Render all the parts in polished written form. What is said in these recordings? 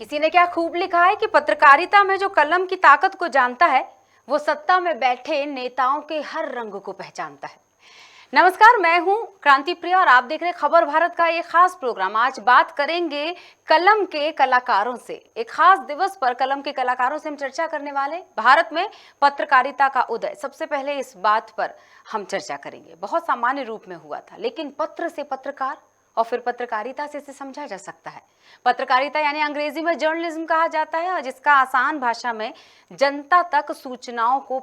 किसी ने क्या खूब लिखा है कि पत्रकारिता में जो कलम की ताकत को जानता है वो सत्ता में बैठे नेताओं के हर रंग को पहचानता है। नमस्कार, मैं हूं क्रांति प्रिया और आप देख रहे हैं खबर भारत का ये खास प्रोग्राम। आज बात करेंगे कलम के कलाकारों से। एक खास दिवस पर कलम के कलाकारों से हम चर्चा करने वाले। भारत में पत्रकारिता का उदय, सबसे पहले इस बात पर हम चर्चा करेंगे। बहुत सामान्य रूप में हुआ था, लेकिन पत्र से पत्रकार और फिर पत्रकारिता से इसे समझा जा सकता है। पत्रकारिता यानी अंग्रेजी में जर्नलिज्म कहा जाता है, और जिसका आसान भाषा में जनता तक सूचनाओं को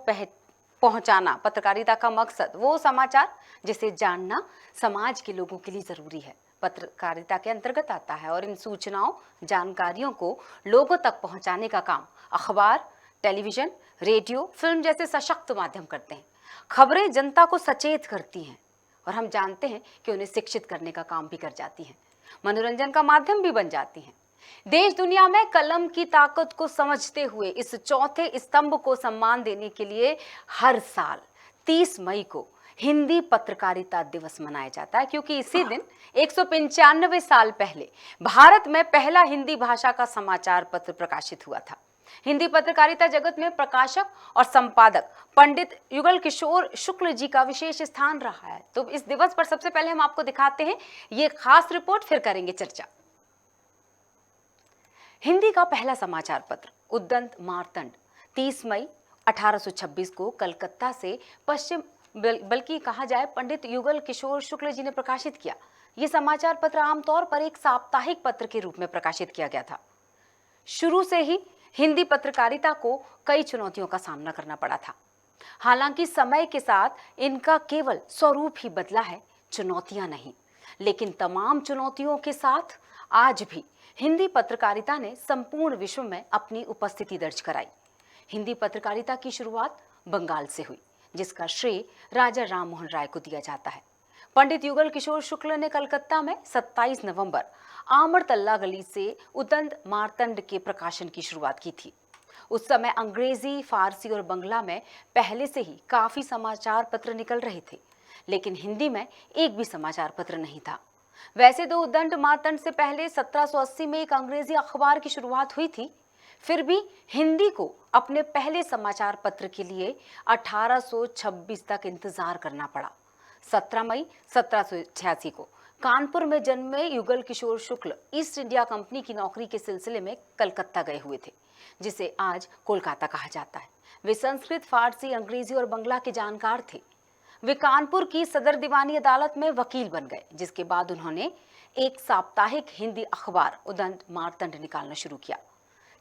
पहुंचाना। पत्रकारिता का मकसद वो समाचार जिसे जानना समाज के लोगों के लिए जरूरी है, पत्रकारिता के अंतर्गत आता है। और इन सूचनाओं, जानकारियों को लोगों तक पहुंचाने का काम अखबार, टेलीविजन, रेडियो, फिल्म जैसे सशक्त माध्यम करते हैं। खबरें जनता को सचेत करती हैं और हम जानते हैं कि उन्हें शिक्षित करने का काम भी कर जाती हैं, मनोरंजन का माध्यम भी बन जाती हैं। देश दुनिया में कलम की ताकत को समझते हुए इस चौथे स्तंभ को सम्मान देने के लिए हर साल 30 मई को हिंदी पत्रकारिता दिवस मनाया जाता है, क्योंकि इसी दिन 195 साल पहले भारत में पहला हिंदी भाषा का समाचार पत्र प्रकाशित हुआ था। हिंदी पत्रकारिता जगत में प्रकाशक और संपादक पंडित युगल किशोर शुक्ल जी का विशेष स्थान रहा है। तो इस दिवस पर सबसे पहले हम आपको दिखाते हैं ये खास रिपोर्ट, फिर करेंगे चर्चा। हिंदी का पहला समाचार पत्र उद्दंत मार्तंड 30 मई 1826 को कलकत्ता से पश्चिम, बल्कि कहा जाए पंडित युगल किशोर शुक्ल जी ने प्रकाशित किया। यह समाचार पत्र आमतौर पर एक साप्ताहिक पत्र के रूप में प्रकाशित किया गया था। शुरू से ही हिंदी पत्रकारिता को कई चुनौतियों का सामना करना पड़ा था। हालांकि समय के साथ इनका केवल स्वरूप ही बदला है, चुनौतियां नहीं। लेकिन तमाम चुनौतियों के साथ आज भी हिंदी पत्रकारिता ने संपूर्ण विश्व में अपनी उपस्थिति दर्ज कराई। हिंदी पत्रकारिता की शुरुआत बंगाल से हुई, जिसका श्रेय राजा राम मोहन राय को दिया जाता है। पंडित युगल किशोर शुक्ल ने कलकत्ता में 27 नवंबर आमरतल्ला गली से उद्दंत मार्तंड के प्रकाशन की शुरुआत की थी। उस समय अंग्रेजी, फारसी और बंगला में पहले से ही काफी समाचार पत्र निकल रहे थे, लेकिन हिंदी में एक भी समाचार पत्र नहीं था। वैसे तो उद्दंत मार्तंड से पहले 1780 में एक अंग्रेजी अखबार की शुरुआत हुई थी, फिर भी हिंदी को अपने पहले समाचार पत्र के लिए 1826 तक इंतजार करना पड़ा। 17 मई 1786 को कानपुर में जन्मे युगल किशोर शुक्ल ईस्ट इंडिया कंपनी की नौकरी के सिलसिले में कलकत्ता गए हुए थे, जिसे आज कोलकाता कहा जाता है। वे संस्कृत, फारसी, अंग्रेजी और बंगला के जानकार थे। वे कानपुर की सदर दीवानी अदालत में वकील बन गए, जिसके बाद उन्होंने एक साप्ताहिक हिंदी अखबार उद्दंत मार्तंड निकालना शुरू किया।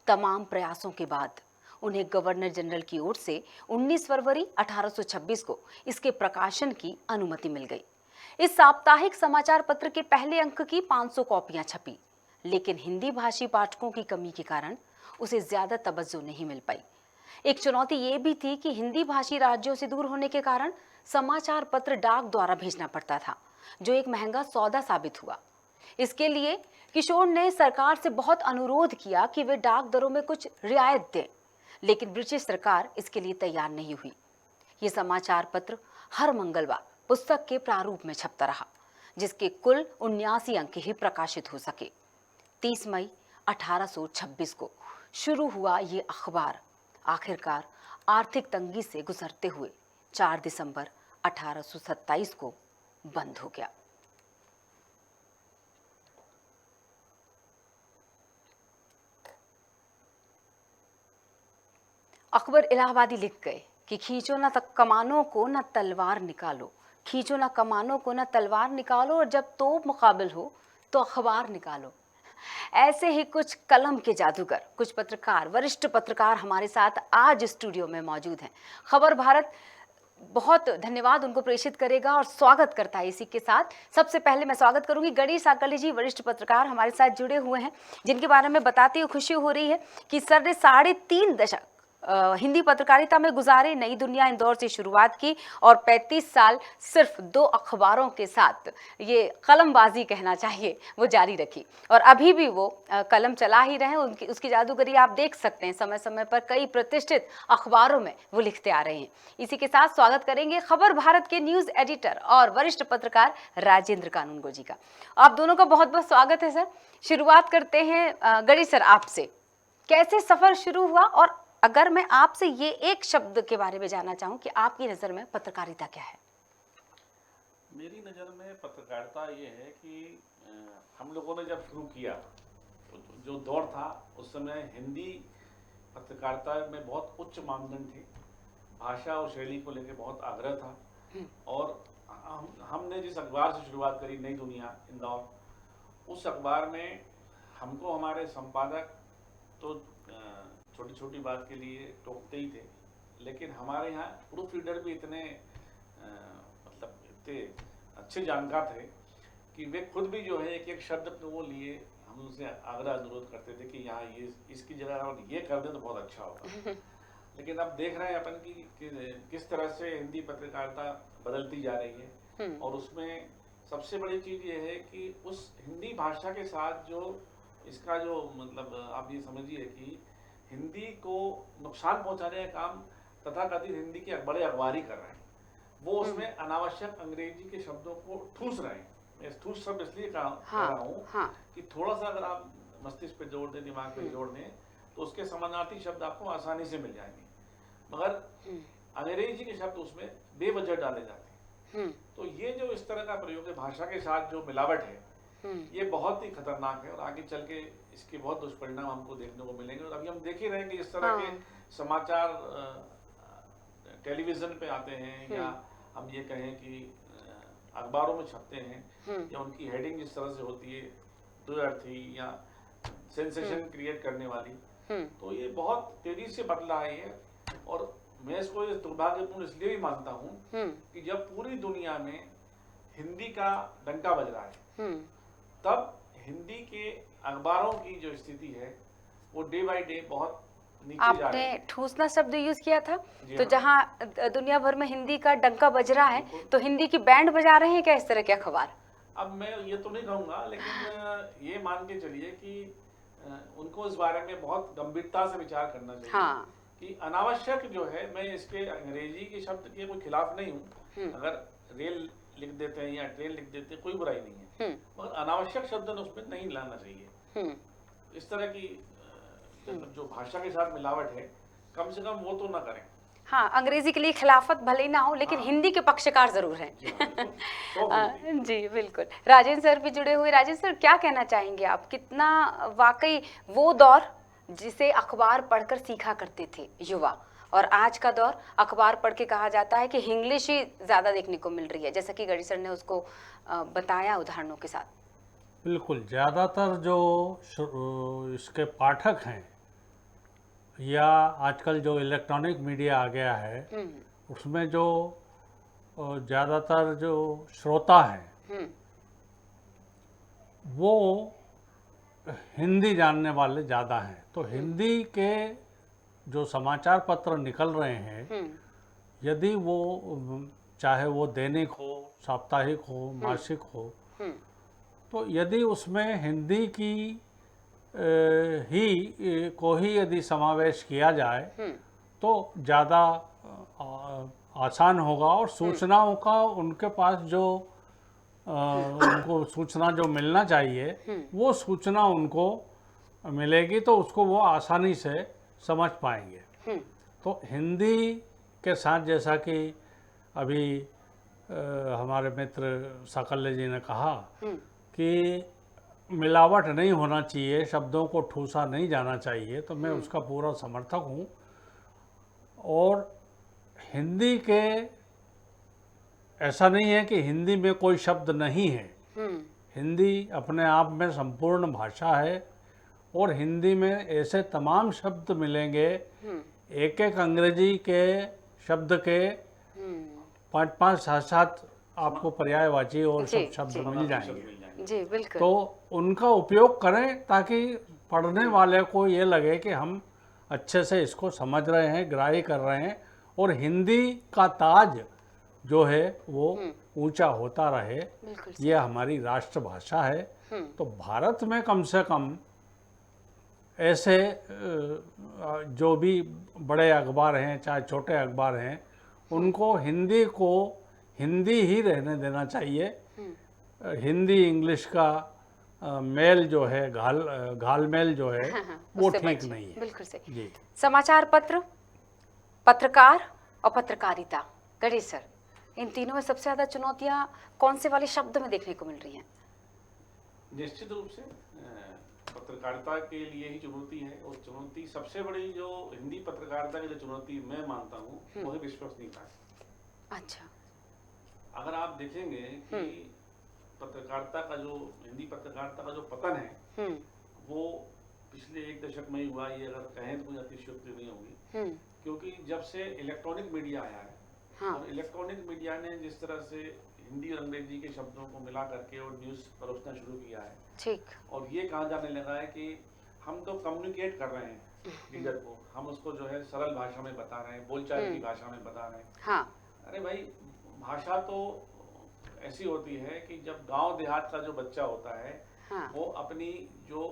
तमाम प्रयासों के बाद उन्हें गवर्नर जनरल की ओर से 19 फरवरी 1826 को इसके प्रकाशन की अनुमति मिल गई। इस साप्ताहिक समाचार पत्र के पहले अंक की 500 कॉपियां छपी, लेकिन हिंदी भाषी पाठकों की कमी के कारण उसे ज्यादा तवज्जो नहीं मिल पाई। एक चुनौती ये भी थी कि हिंदी भाषी राज्यों से दूर होने के कारण समाचार पत्र डाक द्वारा भेजना पड़ता था, जो एक महंगा सौदा साबित हुआ। इसके लिए किशोर ने सरकार से बहुत अनुरोध किया कि वे डाक दरों में कुछ रियायत दें, लेकिन ब्रिटिश सरकार इसके लिए तैयार नहीं हुई। ये समाचार पत्र हर मंगलवार पुस्तक के प्रारूप में छपता रहा, जिसके कुल 79 अंक ही प्रकाशित हो सके। 30 मई 1826 को शुरू हुआ ये अखबार आखिरकार आर्थिक तंगी से गुजरते हुए 4 दिसंबर 1827 को बंद हो गया। अकबर इलाहाबादी लिख गए कि खींचो ना कमानों को ना तलवार निकालो, खींचो ना कमानों को ना तलवार निकालो, और जब तोप मुकाबिल हो तो अखबार निकालो। ऐसे ही कुछ कलम के जादूगर, कुछ पत्रकार, वरिष्ठ पत्रकार हमारे साथ आज स्टूडियो में मौजूद हैं। खबर भारत बहुत धन्यवाद उनको प्रेषित करेगा और स्वागत करता है इसी के साथ। सबसे पहले मैं स्वागत करूंगी गणेश साकले जी, वरिष्ठ पत्रकार हमारे साथ जुड़े हुए हैं, जिनके बारे में बताते हुए खुशी हो रही है कि सर ने 3.5 दशक हिंदी पत्रकारिता में गुजारे। नई दुनिया इंदौर से शुरुआत की और 35 साल सिर्फ 2 अखबारों के साथ, ये कलमबाजी कहना चाहिए, वो जारी रखी और अभी भी वो कलम चला ही रहे। उनकी उसकी जादूगरी आप देख सकते हैं। समय समय पर कई प्रतिष्ठित अखबारों में वो लिखते आ रहे हैं। इसी के साथ स्वागत करेंगे खबर भारत के न्यूज एडिटर और वरिष्ठ पत्रकार राजेंद्र कानूनगो जी का। आप दोनों का बहुत बहुत स्वागत है सर। शुरुआत करते हैं गढ़ी सर आपसे। कैसे सफर शुरू हुआ और अगर मैं आपसे ये एक शब्द के बारे में जानना चाहूं कि आपकी नजर में पत्रकारिता क्या है? मेरी नज़र में पत्रकारिता ये है कि हम लोगों ने जब शुरू किया तो जो दौर था उस समय हिंदी पत्रकारिता में बहुत उच्च मानदंड थे। भाषा और शैली को लेकर बहुत आग्रह था और हमने जिस अखबार से शुरुआत करी, नई दुनिया इंदौर, उस अखबार में हमको हमारे संपादक तो छोटी छोटी बात के लिए टोकते ही थे, लेकिन हमारे यहाँ प्रूफ रीडर भी इतने मतलब इतने अच्छे जानकार थे कि वे खुद भी जो है एक एक शब्द को वो लिए हम उनसे आग्रह अनुरोध करते थे कि यहाँ ये इसकी जगह और ये कर दें तो बहुत अच्छा होगा। लेकिन अब देख रहे हैं अपन कि किस तरह से हिंदी पत्रकारिता बदलती जा रही है और उसमें सबसे बड़ी चीज़ ये है कि उस हिंदी भाषा के साथ जो इसका जो मतलब आप ये समझिए कि हिंदी को नुकसान पहुंचाने का काम तथाकथित हिंदी के बड़े अखबार ही कर रहे हैं। वो उसमें अनावश्यक अंग्रेजी के शब्दों को ठूस रहे हैं। मैं ठूस शब्द इसलिए कह रहा हूँ कि थोड़ा सा अगर आप मस्तिष्क पे जोड़ दें, दिमाग पे जोड़ दें, तो उसके समानार्थी शब्द आपको आसानी से मिल जाएंगे, मगर अंग्रेजी के शब्द उसमें बेवजह डाले जाते हैं। तो ये जो इस तरह का प्रयोग है, भाषा के साथ जो मिलावट है, ये बहुत ही खतरनाक है और आगे चल के इसके बहुत दुष्परिणाम हमको देखने को मिलेंगे। और अभी हम देख ही रहे हैं कि इस तरह के समाचार टेलीविजन पे आते हैं या हम ये कहें कि अखबारों में छपते हैं या उनकी हेडिंग इस तरह से होती है द्व्यर्थी या सेंसेशन क्रिएट करने वाली, तो ये बहुत तेजी से बदला है ये। और मैं इसको दुर्भाग्यपूर्ण इसलिए भी मानता हूँ कि जब पूरी दुनिया में हिंदी का डंका बज रहा है तब हिंदी के अखबारों की जो स्थिति है वो डे बाय डे बहुत नीचे जा रही है। आपने ठूसना शब्द यूज किया था, तो जहाँ दुनिया भर में हिंदी का डंका बज रहा है तो हिंदी की बैंड बजा रहे हैं क्या इस तरह के अखबार? अब मैं ये तो नहीं कहूँगा, लेकिन ये मान के चलिए कि उनको इस बारे में बहुत गंभीरता से विचार करना चाहिए कि अनावश्यक जो है, मैं इसके अंग्रेजी के शब्द के कोई खिलाफ नहीं हूँ, अगर रेल लिख देते हैं या ट्रेन लिख देते हैं कोई बुराई नहीं है, मगर अनावश्यक शब्द उसमें नहीं लाना चाहिए। इस तरह की जो भाषा के साथ मिलावट है कम से कम वो तो ना करें। हाँ, अंग्रेजी के लिए खिलाफत भले ही ना हो, लेकिन हिंदी के पक्षकार जरूर हैं। जी बिल्कुल। राजेंद्र सर भी जुड़े हुए। राजेंद्र सर, क्या कहना चाहेंगे आप? कितना वाकई वो दौर जिसे अखबार पढ़कर सीखा करते थे युवा, और आज का दौर अखबार पढ़ के कहा जाता है कि इंग्लिश ही ज़्यादा देखने को मिल रही है, जैसा कि गढ़ी सर ने उसको बताया उदाहरणों के साथ। बिल्कुल, ज़्यादातर जो इसके पाठक हैं या आजकल जो इलेक्ट्रॉनिक मीडिया आ गया है उसमें जो ज़्यादातर जो श्रोता हैं वो हिंदी जानने वाले ज़्यादा हैं। तो हिंदी के जो समाचार पत्र निकल रहे हैं, यदि वो चाहे वो दैनिक हो, साप्ताहिक हो, मासिक हो, तो यदि उसमें हिंदी की को ही यदि समावेश किया जाए तो ज़्यादा आसान होगा और सूचनाओं का उनके पास जो उनको सूचना जो मिलना चाहिए वो सूचना उनको मिलेगी, तो उसको वो आसानी से समझ पाएंगे। तो हिंदी के साथ जैसा कि अभी हमारे मित्र साकल्य जी ने कहा कि मिलावट नहीं होना चाहिए, शब्दों को ठूसा नहीं जाना चाहिए, तो मैं उसका पूरा समर्थक हूँ। और हिंदी के ऐसा नहीं है कि हिंदी में कोई शब्द नहीं है, हिंदी अपने आप में संपूर्ण भाषा है और हिंदी में ऐसे तमाम शब्द मिलेंगे, एक एक अंग्रेजी के शब्द के 5-5, 7-7 आपको पर्यायवाची और सब शब्द मिल जाएंगे। जी बिल्कुल। तो उनका उपयोग करें ताकि पढ़ने वाले को ये लगे कि हम अच्छे से इसको समझ रहे हैं, ग्राह्य कर रहे हैं, और हिंदी का ताज जो है वो ऊंचा होता रहे। बिल्कुल ये हमारी राष्ट्रभाषा है। तो भारत में कम से कम ऐसे जो भी बड़े अखबार हैं चाहे छोटे अखबार हैं, उनको हिंदी को हिंदी ही रहने देना चाहिए। हिंदी इंग्लिश का मेल जो है, घालमेल जो है वो उससे ठीक बचिए। नहीं है। बिल्कुल सही। जी। समाचार पत्र, पत्रकार और पत्रकारिता, गणेश सर, इन तीनों में सबसे ज्यादा चुनौतियां कौन से वाले शब्द में देखने को मिल रही हैं? निश्चित रूप से पत्रकारिता के लिए ही चुनौती है, और चुनौती सबसे बड़ी जो हिंदी पत्रकारिता की जो चुनौती मैं मानता हूँ वो है विश्वसनीयता। अच्छा। अगर आप देखेंगे कि पत्रकारिता का जो हिंदी पत्रकारिता का जो पतन है वो पिछले एक दशक में ही हुआ, ये अगर कहें तो कोई अतिशयोक्ति नहीं होगी। क्योंकि जब से इलेक्ट्रॉनिक मीडिया आया है, हाँ। और इलेक्ट्रॉनिक मीडिया ने जिस तरह से हिंदी और अंग्रेजी के शब्दों को मिला करके और न्यूज़ परोसना शुरू किया है, ठीक। और ये कहा जाने लगा है कि हम तो कम्युनिकेट कर रहे हैं रीडर को, हम उसको जो है सरल भाषा में बता रहे हैं, बोलचाल की भाषा में बता रहे हैं। हाँ। अरे भाई, भाषा तो ऐसी होती है कि जब गांव देहात का जो बच्चा होता है, हाँ। वो अपनी जो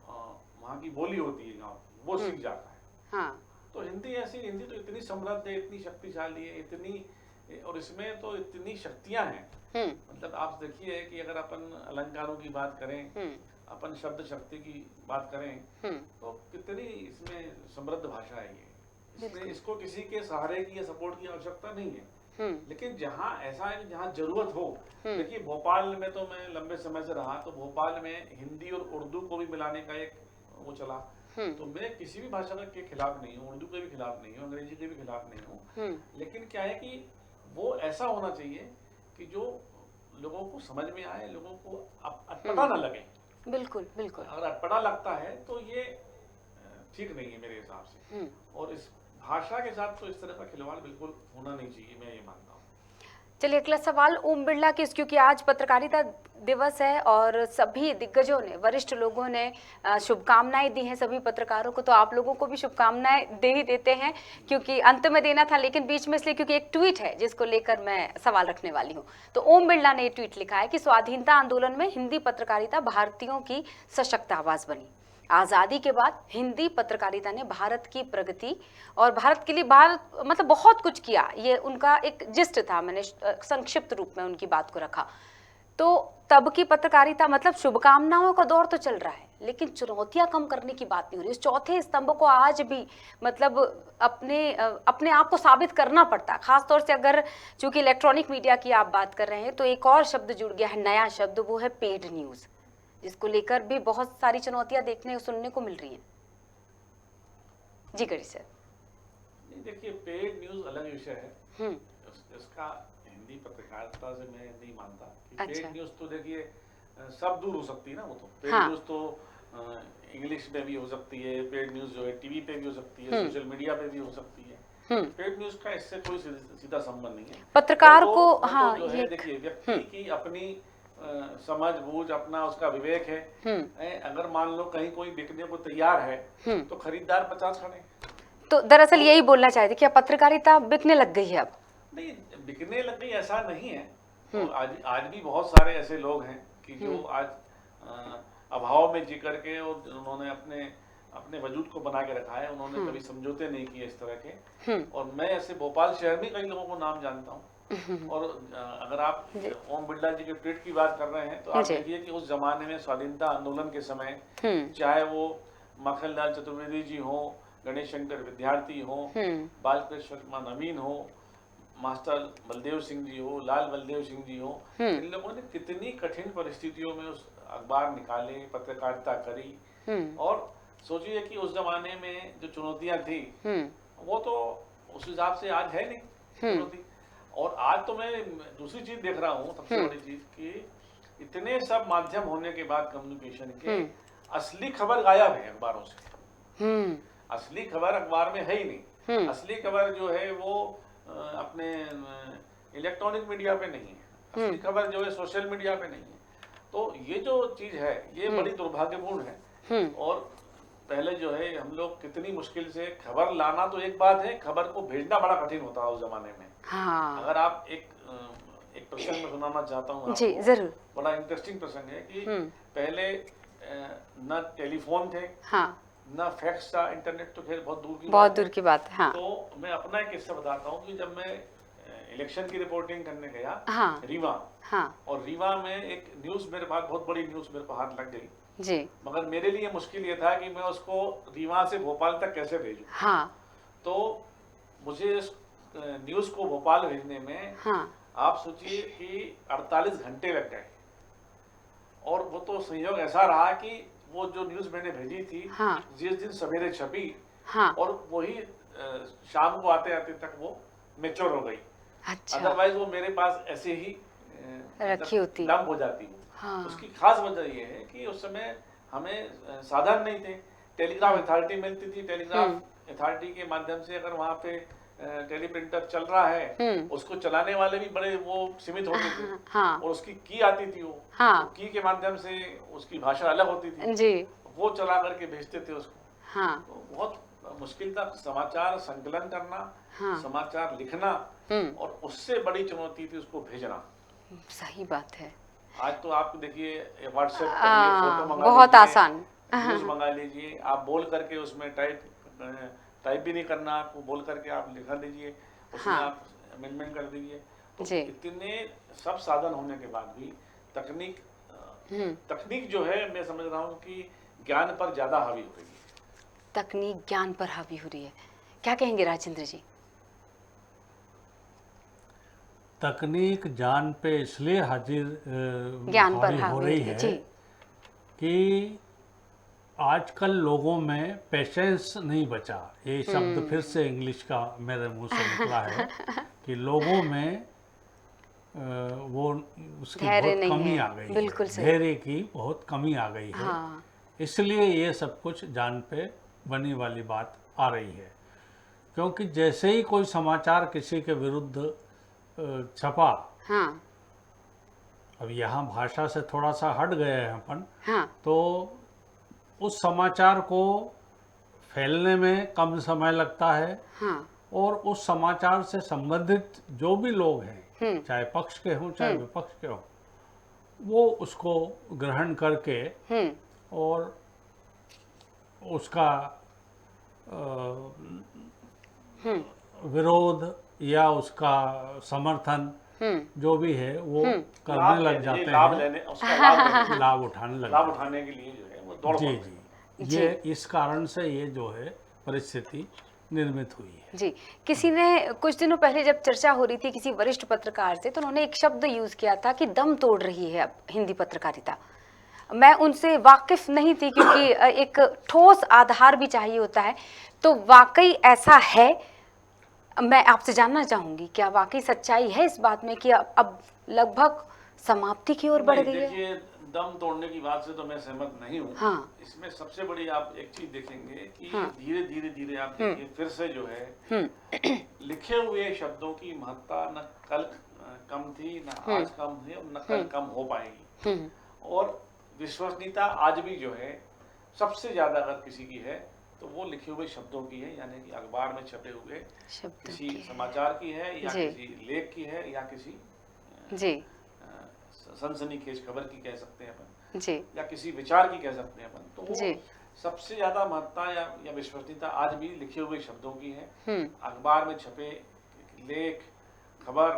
वहाँ की बोली होती है गांव की, वो सीख जाता है। हाँ। तो हिंदी ऐसी, हिंदी तो इतनी समृद्ध है, इतनी शक्तिशाली है, इतनी, और इसमें तो इतनी शक्तियां हैं। मतलब आप देखिए कि अगर अपन अलंकारों की बात करें, अपन शब्द शक्ति की बात करें, तो कितनी इसमें समृद्ध भाषा है ये। इसमें इसको किसी के सहारे की या सपोर्ट की आवश्यकता नहीं है। लेकिन जहाँ ऐसा है कि जहाँ जरूरत हो, देखिए भोपाल में तो मैं लंबे समय से रहा, तो भोपाल में हिंदी और उर्दू को भी मिलाने का एक वो चला। तो मैं किसी भी भाषा के खिलाफ नहीं हूँ, उर्दू के भी खिलाफ नहीं हूँ, अंग्रेजी के भी खिलाफ नहीं हूँ, लेकिन क्या है कि वो ऐसा होना चाहिए कि जो लोगों को समझ में आए, लोगों को अटपटा ना लगे। बिल्कुल बिल्कुल। अगर अटपटा लगता है तो ये ठीक नहीं है मेरे हिसाब से, और इस भाषा के साथ तो इस तरह का खिलवाड़ बिल्कुल होना नहीं चाहिए, मैं ये मानता हूँ। चलिए अगला सवाल ओम बिरला की, क्योंकि आज पत्रकारिता दिवस है और सभी दिग्गजों ने, वरिष्ठ लोगों ने शुभकामनाएं दी हैं सभी पत्रकारों को, तो आप लोगों को भी शुभकामनाएं दे ही देते हैं, क्योंकि अंत में देना था लेकिन बीच में, इसलिए क्योंकि एक ट्वीट है जिसको लेकर मैं सवाल रखने वाली हूं। तो ओम बिरला ने ये ट्वीट लिखा है कि स्वाधीनता आंदोलन में हिंदी पत्रकारिता भारतीयों की सशक्त आवाज बनी। आज़ादी के बाद हिंदी पत्रकारिता ने भारत की प्रगति और भारत के लिए मतलब बहुत कुछ किया, ये उनका एक जिस्ट था, मैंने संक्षिप्त रूप में उनकी बात को रखा। तो तब की पत्रकारिता, मतलब शुभकामनाओं का दौर तो चल रहा है, लेकिन चुनौतियां कम करने की बात नहीं हो रही। इस चौथे स्तंभ को आज भी मतलब अपने आप को साबित करना पड़ता, खासतौर से अगर, चूंकि इलेक्ट्रॉनिक मीडिया की आप बात कर रहे हैं, तो एक और शब्द जुड़ गया है, नया शब्द, वो है पेड न्यूज, जिसको लेकर भी बहुत सारी चुनौतियां देखने सुनने को मिल रही हैं। जी गणेश सर। देखिए, पेड न्यूज अलग विषय है, इसका हिंदी पत्रकारिता से मैं नहीं मानता कि पेड न्यूज तो देखिए सब दूर हो सकती है ना, वो तो पेड न्यूज तो इंग्लिश में भी हो सकती है, पेड न्यूज जो है टीवी पे भी हो सकती है, सोशल मीडिया पे भी हो सकती है। पेड न्यूज का इससे कोई सीधा संबंध नहीं है पत्रकार को। हाँ, जो है देखिए, व्यक्ति की अपनी समझ बूझ, अपना उसका विवेक है। अगर मान लो कहीं कोई बिकने को तैयार है तो खरीदार 50 खड़े। तो दरअसल यही बोलना चाहते कि पत्रकारिता बिकने लग गई है अब। नहीं, बिकने लग गई ऐसा नहीं है। तो आज भी बहुत सारे ऐसे लोग हैं कि जो आज अभाव में जी करके, और उन्होंने अपने वजूद को बना के रखा है, उन्होंने कभी समझौते नहीं किए इस तरह के। और मैं ऐसे भोपाल शहर में कई लोगों को नाम जानता हूँ। और अगर आप ओम बिरला जी के ट्वीट की बात कर रहे हैं, तो आप देखिए कि उस जमाने में स्वाधीनता आंदोलन के समय, चाहे वो माखनलाल चतुर्वेदी जी हो, गणेश शंकर विद्यार्थी हो, बालकृष्ण शर्मा नवीन हो, मास्टर बलदेव सिंह जी हो, लाल बलदेव सिंह जी हो, इन लोगों ने कितनी कठिन परिस्थितियों में उस अखबार निकाले, पत्रकारिता करी। और सोचिए कि उस जमाने में जो चुनौतियां थी वो तो उस हिसाब से आज है नहीं चुनौती। और आज तो मैं दूसरी चीज देख रहा हूँ, सबसे बड़ी चीज, कि इतने सब माध्यम होने के बाद कम्युनिकेशन के, असली खबर गायब है अखबारों से। असली खबर अखबार में है ही नहीं। असली खबर जो है वो अपने इलेक्ट्रॉनिक मीडिया पे नहीं है, असली खबर जो है सोशल मीडिया पे नहीं है। तो ये जो चीज है ये बड़ी दुर्भाग्यपूर्ण है। और पहले जो है हम लोग कितनी मुश्किल से खबर लाना तो एक बात है, खबर को भेजना बड़ा कठिन होता है उस जमाने में। हाँ अगर आप एक प्रसंग में सुनाना चाहता हूँ जी आपको, जरूर। बड़ा इंटरेस्टिंग प्रसंग है कि पहले न टेलीफोन थे, हाँ न फैक्स था, इंटरनेट तो खैर बहुत दूर की बहुत बात दूर है। की बात है। हाँ तो मैं अपना एक किस्सा बताता हूँ कि जब मैं इलेक्शन की रिपोर्टिंग करने गया हाँ रीवा, हाँ और रीवा में एक न्यूज़ मेरे पास, बहुत बड़ी न्यूज़ मेरे को हाथ लग गई, जी मगर मेरे लिए मुश्किल ये था कि मैं उसको रीवा से भोपाल तक कैसे भेजूं। हाँ तो मुझे इस न्यूज़ को भोपाल भेजने में हाँ आप सोचिए कि 48 घंटे लग गए। और वो तो संयोग ऐसा रहा कि वो जो न्यूज़ मैंने भेजी थी हाँ जिस दिन सवेरे छपी, हाँ और वही शाम को आते आते तक वो मैच्योर हो गई। अच्छा अदरवाइज वो मेरे पास ऐसे ही रखी होती। डंप हो जाती वो। हाँ उसकी खास वजह ये है कि उस समय हमें साधन नहीं थे। टेलीग्राफ अथॉरिटी मिलती थी, टेलीग्राफ अथॉरिटी के माध्यम से अगर वहाँ पे टेलीप्रिंटर चल रहा है, उसको चलाने वाले भी बड़े वो सीमित होते थे, हाँ और उसकी की आती थी वो, हाँ तो की के माध्यम से उसकी भाषा अलग होती थी, जी वो चला करके भेजते थे उसको। हाँ तो बहुत मुश्किल था समाचार संकलन करना, हाँ समाचार लिखना, और उससे बड़ी चुनौती थी उसको भेजना। सही बात है। आज तो आप देखिए व्हाट्सएप करिए, फोटो मंगा बहुत लीजिए, आसान। न्यूज़ मंगा लीजिए, आप बोल करके उसमें टाइप भी नहीं करना, आपको बोल करके आप लिखा लीजिए, उसमें हाँ। आप अमेंडमेंट कर दीजिए। तो जी। इतने सब साधन होने के बाद भी तकनीक जो है, मैं समझ रहा हूँ कि ज्ञान पर ज्यादा हावी हो रही है। तकनीक ज्ञान पर हावी हो रही है, क्या कहेंगे राजेंद्र जी? तकनीक जान पे इसलिए ज्ञान पर हावी हो हावी रही है है जी। कि आजकल लोगों में पेशेंस नहीं बचा। ये शब्द फिर से इंग्लिश का मेरे मुंह से निकला है कि लोगों में वो उसकी धैर्य बहुत नहीं कमी है, आ गई बिल्कुल है, सही। धैर्य की बहुत कमी आ गई है। हाँ इसलिए ये सब कुछ जान पे बनी वाली बात आ रही है, क्योंकि जैसे ही कोई समाचार किसी के विरुद्ध छपा, हाँ अब यहाँ भाषा से थोड़ा सा हट गए हैं अपन, हाँ तो उस समाचार को फैलने में कम समय लगता है, हाँ और उस समाचार से संबंधित जो भी लोग हैं, चाहे पक्ष के हों चाहे विपक्ष के हों, वो उसको ग्रहण करके और उसका विरोध या उसका समर्थन जो भी है वो करने लग जाते लाभ हैं, लेने, उसका लाभ लेने, लाभ उठाने लग लाभ जाते उठाने के लिए जो है वो हैं। दौड़ जी पड़ते हैं। जी, ये इस कारण से ये जो है परिस्थिति निर्मित हुई है। जी। किसी ने कुछ दिनों पहले जब चर्चा हो रही थी किसी वरिष्ठ पत्रकार से, तो उन्होंने एक शब्द यूज किया था कि दम तोड़ रही है अब हिंदी पत्रकारिता। मैं उनसे वाकिफ नहीं थी क्योंकि एक ठोस आधार भी चाहिए होता है, तो वाकई ऐसा है? मैं आपसे जानना चाहूंगी क्या वाकई सच्चाई है इस बात में कि अब लगभग समाप्ति की ओर बढ़ गई है? देखिए, दम तोड़ने की बात से तो मैं सहमत नहीं हूँ। हाँ। इसमें सबसे बड़ी आप एक चीज देखेंगे कि धीरे धीरे धीरे आप देखिए फिर से जो है लिखे हुए शब्दों की महत्ता न कल कम थी, न आज कम थी, और न कल कम हो पाएगी। और विश्वसनीयता आज भी जो है सबसे ज्यादा अगर किसी की है तो वो लिखे हुए शब्दों की है, यानी कि अखबार में छपे हुए किसी समाचार की है, या किसी लेख की है, या किसी जी सनसनीखेज खबर की कह सकते हैं अपन जी, या किसी विचार की कह सकते हैं अपन। तो वो जी सबसे ज्यादा महत्ता या विश्वसनीयता आज भी लिखे हुए शब्दों की है। अखबार में छपे लेख, खबर,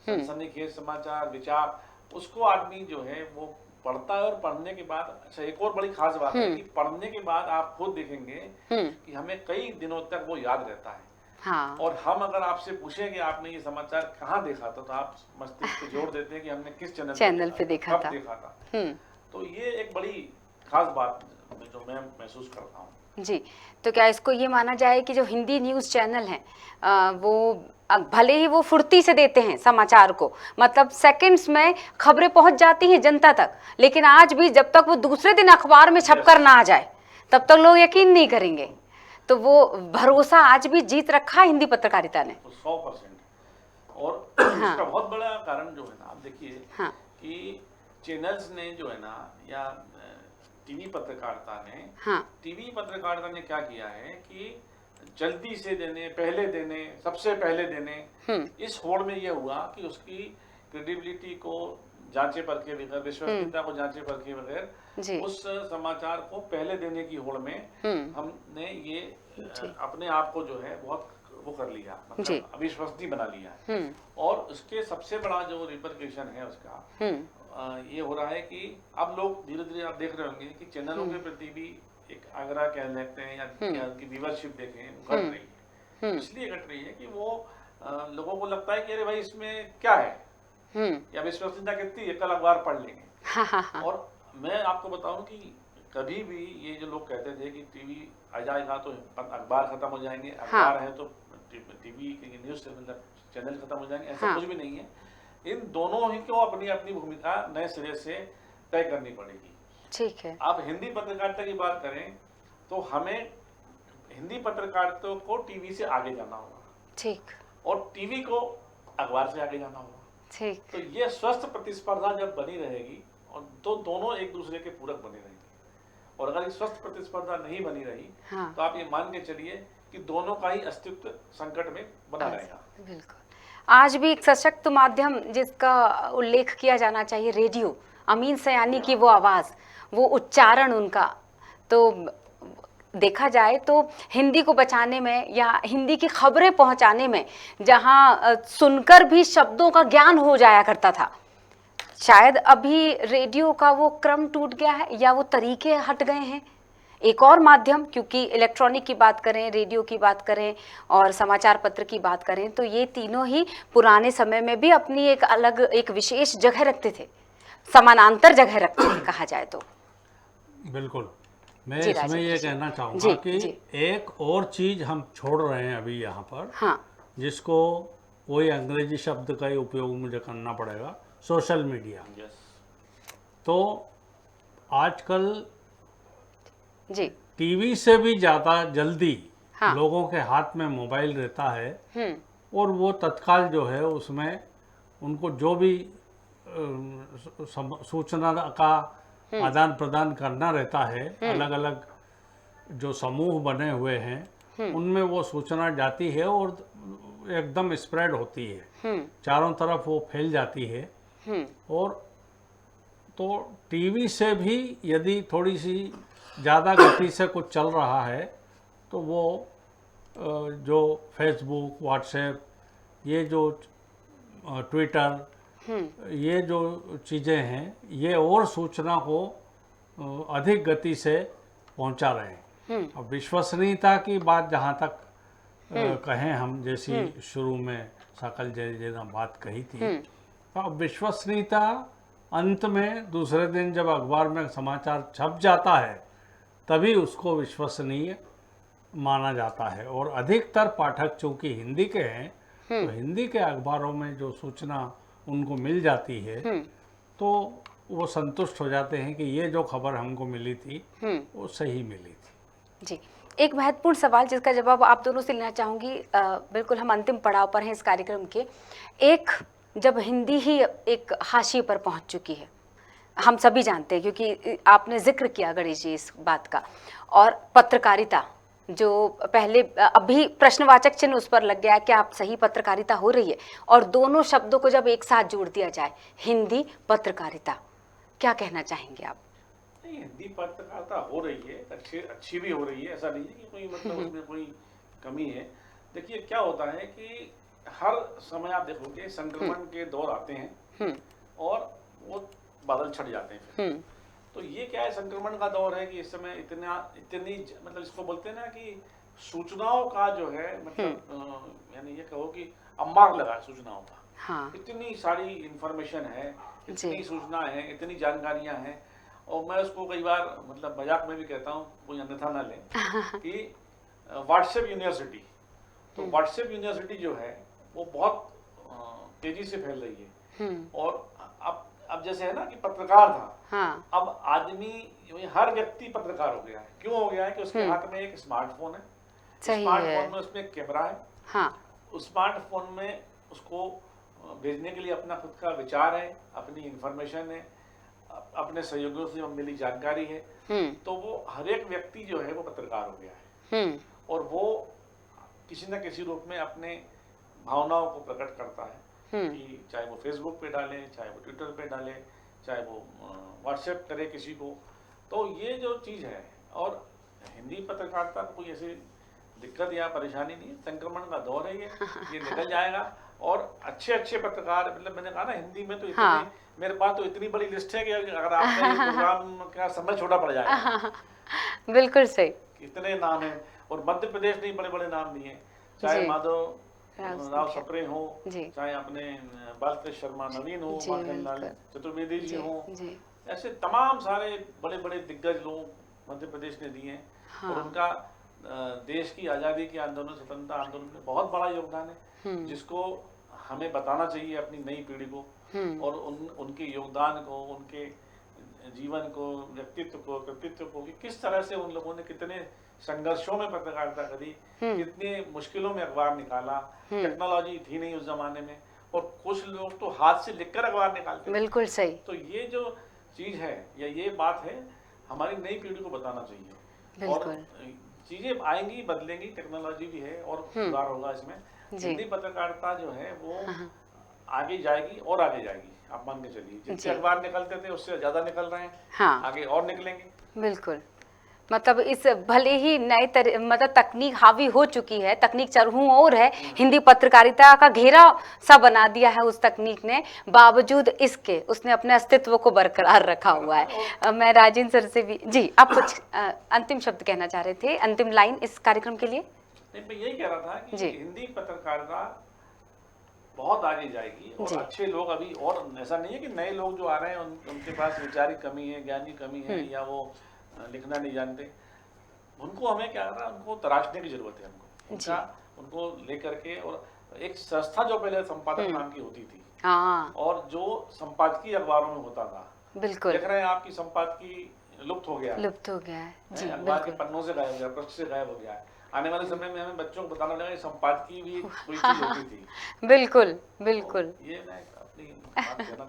सनसनीखेज समाचार, विचार, उसको आदमी जो है वो पढ़ता है, और पढ़ने के बाद, अच्छा एक और बड़ी खास बात है कि पढ़ने के बाद आप खुद देखेंगे कि हमें कई दिनों तक वो याद रहता है। हाँ। और हम अगर आपसे पूछें कि आपने ये समाचार कहाँ देखा था, तो आप मस्तिष्क पे जोड़ देते हैं कि हमने किस चैनल पे देखा था, कब देखा था। तो ये एक बड़ी खास बात जो मैं महसूस करता हूँ। जी, तो क्या इसको ये माना जाए कि जो हिंदी न्यूज़ चैनल हैं वो भले ही वो फुर्ती से देते हैं समाचार को, मतलब सेकंड्स में खबरें पहुंच जाती हैं जनता तक, लेकिन आज भी जब तक वो दूसरे दिन अखबार में छपकर ना आ जाए तब तक लोग यकीन नहीं करेंगे। तो वो भरोसा आज भी जीत रखा है हिंदी पत्रकारिता ने। 100%। और इसका बहुत बड़ा कारण जो है ना, आप देखिए हाँ। कि चैनल्स ने जो है ना, या टीवी पत्रकारिता ने हाँ टीवी पत्रकारिता ने क्या किया है कि जल्दी से देने, पहले देने, सबसे पहले देने, इस होड़ में यह हुआ कि उसकी क्रेडिबिलिटी को जांचे परखे बगैर, विश्वसनीयता को जांचे परखे बगैर जी उस समाचार को पहले देने की होड़ में हमने ये अपने आप को जो है बहुत वो कर लिया, जी। मतलब अविश्वसनीय बना लिया है। और उसके सबसे बड़ा जो रिपरकेशन है उसका ये हो रहा है कि अब लोग धीरे धीरे आप देख रहे होंगे कि चैनलों के प्रति भी एक आग्रह कह सकते हैं या उनकी व्यूअरशिप देखें घट रही है। इसलिए घट रही है कि वो लोगों को लगता है कि अरे भाई इसमें क्या है या विश्वसनीयता कितनी है, कल अखबार पढ़ लेंगे। और मैं आपको बताऊं कि कभी भी ये जो लोग कहते थे कि टीवी आ जाएगा तो अखबार खत्म हो जाएंगे, अखबार है तो टीवी न्यूज मतलब चैनल खत्म हो जाएंगे, ऐसा कुछ भी नहीं है। इन दोनों ही को अपनी अपनी भूमिका नए सिरे से तय करनी पड़ेगी। ठीक है। आप हिंदी पत्रकारिता की बात करें तो हमें हिंदी पत्रकारिता को टीवी से आगे जाना होगा, ठीक, और टीवी को अखबार से आगे जाना होगा। ठीक। तो ये स्वस्थ प्रतिस्पर्धा जब बनी रहेगी और तो दोनों एक दूसरे के पूरक बने रहेंगे। और अगर स्वस्थ प्रतिस्पर्धा नहीं बनी रही तो आप ये मान के चलिए कि दोनों का ही अस्तित्व संकट में बना रहेगा। बिल्कुल। आज भी एक सशक्त माध्यम जिसका उल्लेख किया जाना चाहिए, रेडियो, अमीन सयानी की वो आवाज़, वो उच्चारण उनका, तो देखा जाए तो हिंदी को बचाने में या हिंदी की खबरें पहुंचाने में जहां सुनकर भी शब्दों का ज्ञान हो जाया करता था, शायद अभी रेडियो का वो क्रम टूट गया है या वो तरीके हट गए हैं। एक और माध्यम, क्योंकि इलेक्ट्रॉनिक की बात करें, रेडियो की बात करें और समाचार पत्र की बात करें, तो ये तीनों ही पुराने समय में भी अपनी एक अलग, एक विशेष जगह रखते थे, समानांतर जगह रखते थे कहा जाए तो। बिल्कुल। मैं इसमें ये कहना चाहूँगा जी, कि जी। एक और चीज़ हम छोड़ रहे हैं अभी यहाँ पर, हाँ जिसको कोई अंग्रेजी शब्द का ही उपयोग मुझे करना पड़ेगा, सोशल मीडिया। तो आजकल जी। टीवी से भी ज़्यादा जल्दी हाँ। लोगों के हाथ में मोबाइल रहता है और वो तत्काल जो है उसमें उनको जो भी सूचना का आदान प्रदान करना रहता है, अलग अलग जो समूह बने हुए हैं उनमें वो सूचना जाती है और एकदम स्प्रेड होती है, चारों तरफ वो फैल जाती है। और तो टीवी से भी यदि थोड़ी सी ज़्यादा गति से कुछ चल रहा है तो वो जो फेसबुक, व्हाट्सएप, ये जो ट्विटर, ये जो चीज़ें हैं, ये और सूचना को अधिक गति से पहुंचा रहे हैं। अब विश्वसनीयता की बात जहां तक कहें हम, जैसी शुरू में सकल जय ने बात कही थी, तो अब विश्वसनीयता अंत में दूसरे दिन जब अखबार में समाचार छप जाता है तभी उसको विश्वसनीय माना जाता है। और अधिकतर पाठक चूंकि हिंदी के हैं तो हिंदी के अखबारों में जो सूचना उनको मिल जाती है तो वो संतुष्ट हो जाते हैं कि ये जो खबर हमको मिली थी वो सही मिली थी। जी, एक महत्वपूर्ण सवाल जिसका जवाब आप दोनों से लेना चाहूँगी, बिल्कुल हम अंतिम पड़ाव पर हैं इस कार्यक्रम के। एक, जब हिंदी ही एक हाशिए पर पहुँच चुकी है, हम सभी जानते हैं क्योंकि आपने जिक्र किया गणेश जी इस बात का, और पत्रकारिता जो पहले, अभी प्रश्नवाचक चिन्ह उस पर लग गया कि आप सही पत्रकारिता हो रही है, और दोनों शब्दों को जब एक साथ जोड़ दिया जाए, हिंदी पत्रकारिता, क्या कहना चाहेंगे आप? नहीं, हिंदी पत्रकारिता हो रही है, अच्छी भी हो रही है, ऐसा नहीं है कि कोई मतलब उसमें कोई कमी है। देखिए क्या होता है कि हर समय आप देखोगे संक्रमण के दौर आते हैं और वो बादल छट जाते हैं फिर। तो ये क्या है, संक्रमण का दौर है कि इस समय इतनी मतलब इसको बोलते हैं ना कि सूचनाओं का जो है मतलब यानी ये कहो कि अम्बार लगा सूचनाओं का। हाँ। इतनी सारी इंफॉर्मेशन है, इतनी सूचना है, इतनी जानकारियां हैं, और मैं उसको कई बार मतलब मजाक में भी कहता हूँ, कोई अन्यथा ना ले, कि व्हाट्सएप यूनिवर्सिटी। तो व्हाट्सएप यूनिवर्सिटी जो है वो बहुत तेजी से फैल रही है। और अब जैसे है ना कि पत्रकार था, हाँ। अब आदमी, हर व्यक्ति पत्रकार हो गया है। क्यों हो गया है कि उसके हाथ में एक स्मार्टफोन है, स्मार्टफोन में उसमें एक कैमरा है, हाँ। उस स्मार्टफोन में उसको भेजने के लिए अपना खुद का विचार है, अपनी इंफॉर्मेशन है, अपने सहयोगियों से मिली जानकारी है, तो वो हर एक व्यक्ति जो है वो पत्रकार हो गया है और वो किसी न किसी रूप में अपने भावनाओं को प्रकट करता है कि चाहे वो फेसबुक पे डाले, चाहे वो ट्विटर पे डाले, चाहे वो व्हाट्सएप करे किसी को। तो ये जो चीज़ है, और हिंदी पत्रकारिता को कोई ऐसी दिक्कत या परेशानी नहीं, संक्रमण का दौर है ये निकल जाएगा। और अच्छे अच्छे पत्रकार, मतलब मैंने कहा ना हिंदी में तो इतने मेरे पास तो इतनी बड़ी लिस्ट है कि अगर आपने प्रोग्राम का समय छोटा पड़ जाएगा। बिल्कुल सही, इतने नाम हैं, और मध्य प्रदेश नहीं, बड़े बड़े नाम नहीं है, चाहे माधव राव सप्रे हो, चाहे अपने बालकृष्ण शर्मा नवीन हो, माखनलाल चतुर्वेदी जी हो, ऐसे तमाम सारे बड़े बड़े दिग्गज लोग मध्य प्रदेश ने दिए हैं। और उनका देश की आज़ादी के आंदोलन, स्वतंत्रता आंदोलन में बहुत बड़ा योगदान है, जिसको हमें बताना चाहिए अपनी नई पीढ़ी को, और उनके योगदान को, उनके जीवन को, व्यक्तित्व को, कृतित्व को, कि किस तरह से उन लोगों ने कितने संघर्षों में पत्रकारिता करी, कितने मुश्किलों में अखबार निकाला। टेक्नोलॉजी थी नहीं उस जमाने में, और कुछ लोग तो हाथ से लिखकर अखबार निकालते। बिल्कुल सही। तो ये जो चीज है या ये बात है, हमारी नई पीढ़ी को बताना चाहिए। और चीजें आएंगी, बदलेंगी, टेक्नोलॉजी भी है और सुधार होगा इसमें। हिंदी पत्रकारिता जो है वो आगे जाएगी और आगे जाएगी, आप मान के चलिए। जितने अखबार निकलते थे उससे ज्यादा निकल रहे हैं, आगे और निकलेंगे। बिल्कुल, मतलब इस भले ही नए मतलब तकनीक हावी हो चुकी है, तकनीक चरहू और है, हिंदी पत्रकारिता का घेरा सा बना दिया है उस तकनीक ने, बावजूद इसके उसने अपने अस्तित्व को बरकरार रखा हुआ है। मैं राजेंद्र सर से भी, जी आप कुछ अंतिम शब्द कहना चाह रहे थे, अंतिम लाइन इस कार्यक्रम के लिए? नहीं, मैं यही कह रहा था कि हिंदी पत्रकारिता बहुत आगे जाएगी, और अच्छे लोग अभी, और ऐसा नहीं है कि नए लोग जो आ रहे हैं उनके पास विचार की कमी है, ज्ञान की कमी है, या वो लिखना नहीं जानते। उनको हमें क्या करना, उनको तराशने की जरूरत है, उनको लेकर के। और एक संस्था जो पहले संपादक नाम की होती थी, और जो संपादकीय अखबारों में होता था, बिल्कुल देख रहे हैं आपकी संपादकीय लुप्त हो गया है, अखबार के पन्नों से गायब हो गया, पृष्ठ से गायब हो गया है। आने वाले समय में हमें बच्चों को बताना लगेगा संपादकीय भी कोई चीज होती थी। बिल्कुल बिल्कुल, ये मैं अपनी बात कहना,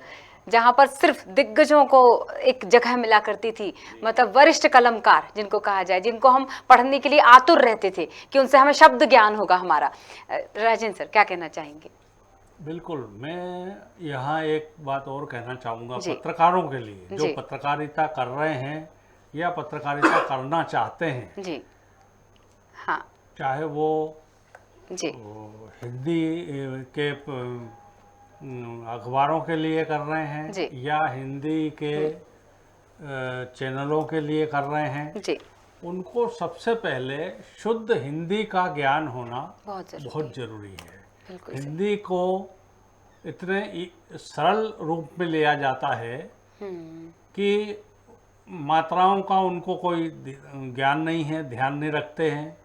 जहाँ पर सिर्फ दिग्गजों को एक जगह मिला करती थी, मतलब वरिष्ठ कलमकार जिनको कहा जाए, जिनको हम पढ़ने के लिए आतुर रहते थे कि उनसे हमें शब्द ज्ञान होगा हमारा। राजेंद्र सर क्या कहना चाहेंगे? बिल्कुल, मैं यहाँ एक बात और कहना चाहूँगा पत्रकारों के लिए, जो पत्रकारिता कर रहे हैं या पत्रकारिता करना चाहते हैं, जी हाँ, चाहे वो जी हिंदी के अखबारों के लिए कर रहे हैं या हिंदी के चैनलों के लिए कर रहे हैं, उनको सबसे पहले शुद्ध हिंदी का ज्ञान होना बहुत जरूरी है। हिंदी को इतने सरल रूप में लिया जाता है कि मात्राओं का उनको कोई ज्ञान नहीं है, ध्यान नहीं रखते हैं।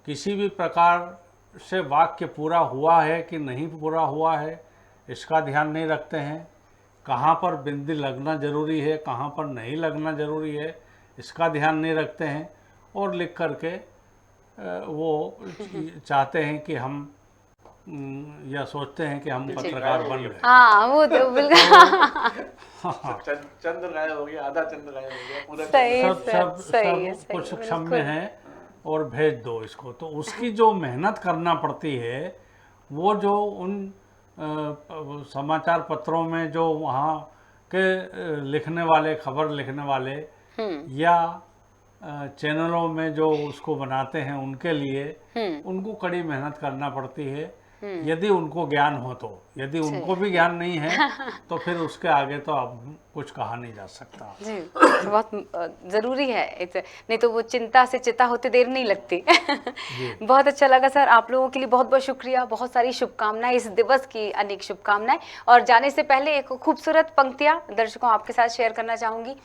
किसी भी प्रकार से वाक्य पूरा हुआ है कि नहीं पूरा हुआ है इसका ध्यान नहीं रखते हैं। कहाँ पर बिंदी लगना जरूरी है, कहाँ पर नहीं लगना जरूरी है, इसका ध्यान नहीं रखते हैं, और लिख करके वो चाहते हैं कि हम या सोचते हैं कि हम पत्रकार बन गए। हाँ, वो तो चंद्र गायब हो गया, आधा चंद्र गायब हो गया, पूरा सब कुछ क्षम्य है और भेज दो इसको। तो उसकी जो मेहनत करना पड़ती है, वो जो उन समाचार पत्रों में जो वहाँ के लिखने वाले, खबर लिखने वाले या चैनलों में जो उसको बनाते हैं, उनके लिए उनको कड़ी मेहनत करना पड़ती है, यदि उनको ज्ञान हो तो। यदि उनको भी ज्ञान नहीं है तो फिर उसके आगे तो अब कुछ कहा नहीं जा सकता। जी, बहुत ज़रूरी है, नहीं तो वो चिंता से चिता होते देर नहीं लगती। बहुत अच्छा लगा सर, आप लोगों के लिए बहुत बहुत शुक्रिया, बहुत सारी शुभकामनाएं, इस दिवस की अनेक शुभकामनाएं। और जाने से पहले एक खूबसूरत पंक्तियां दर्शकों आपके साथ शेयर करना चाहूँगी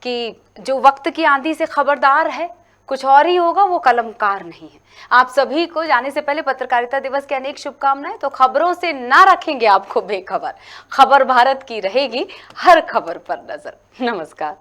कि जो वक्त की आंधी से खबरदार है, कुछ और ही होगा, वो कलमकार नहीं है। आप सभी को जाने से पहले पत्रकारिता दिवस की अनेक शुभकामनाएं। तो खबरों से ना रखेंगे आपको बेखबर, खबर भारत की रहेगी, हर खबर पर नजर। नमस्कार।